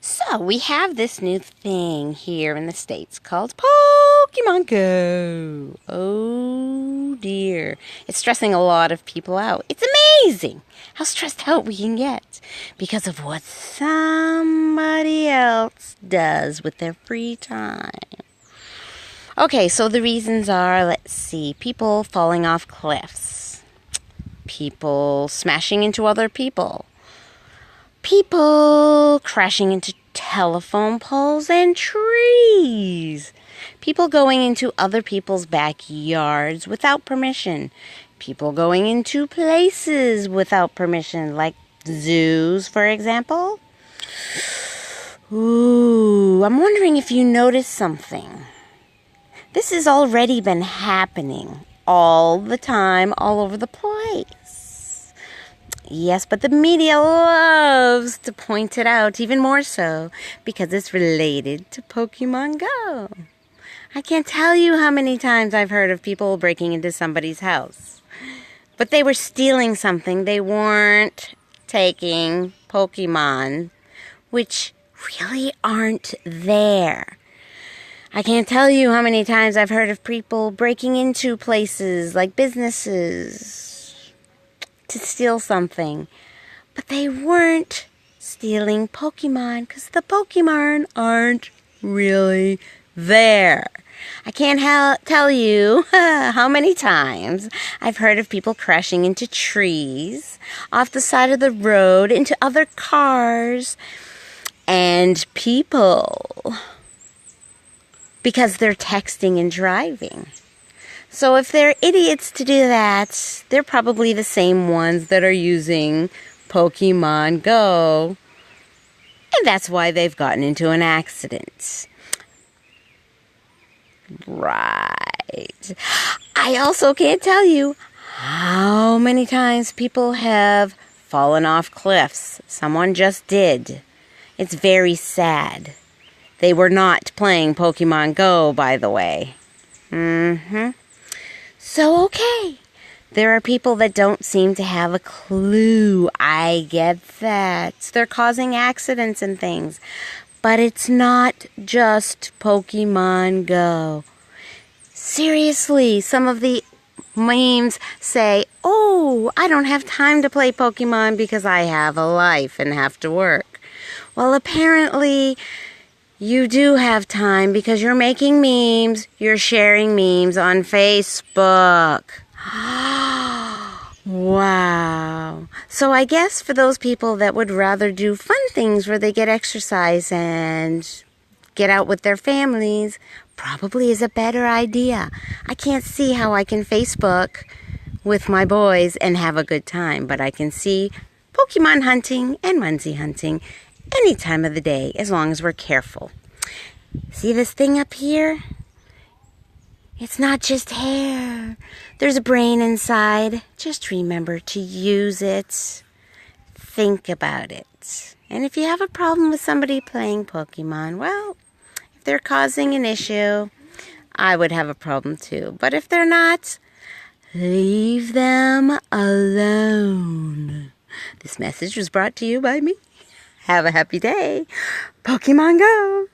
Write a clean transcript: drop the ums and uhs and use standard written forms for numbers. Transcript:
So, we have this new thing here in the States called Pokemon Go. Oh dear. It's stressing a lot of people out. It's amazing how stressed out we can get because of what somebody else does with their free time. Okay, so the reasons are, let's see, people falling off cliffs, people smashing into other people, people crashing into telephone poles and trees, people going into other people's backyards without permission, people going into places without permission, like zoos, for example. Ooh, I'm wondering if you noticed something. This has already been happening all the time, all over the place. Yes, but the media loves to point it out even more so because it's related to Pokemon Go. I can't tell you how many times I've heard of people breaking into somebody's house. But they were stealing something. They weren't taking Pokemon, which really aren't there. I can't tell you how many times I've heard of people breaking into places like businesses to steal something. But they weren't stealing Pokemon because the Pokemon aren't really there. I can't tell you how many times I've heard of people crashing into trees, off the side of the road, into other cars, and people, because they're texting and driving. So if they're idiots to do that, they're probably the same ones that are using Pokemon Go. And that's why they've gotten into an accident. Right. I also can't tell you how many times people have fallen off cliffs. Someone just did. It's very sad. They were not playing Pokemon Go, by the way. So, okay. There are people that don't seem to have a clue. I get that. They're causing accidents and things. But it's not just Pokemon Go. Seriously, some of the memes say, "Oh, I don't have time to play Pokemon because I have a life and have to work." Well, apparently you do have time because you're making memes, you're sharing memes on Facebook. Wow. So I guess for those people that would rather do fun things where they get exercise and get out with their families, probably is a better idea. I can't see how I can Facebook with my boys and have a good time, but I can see Pokemon hunting and Munzie hunting any time of the day, as long as we're careful. See this thing up here? It's not just hair. There's a brain inside. Just remember to use it. Think about it. And if you have a problem with somebody playing Pokemon, well, if they're causing an issue, I would have a problem too. But if they're not, leave them alone. This message was brought to you by me. Have a happy day. Pokemon Go!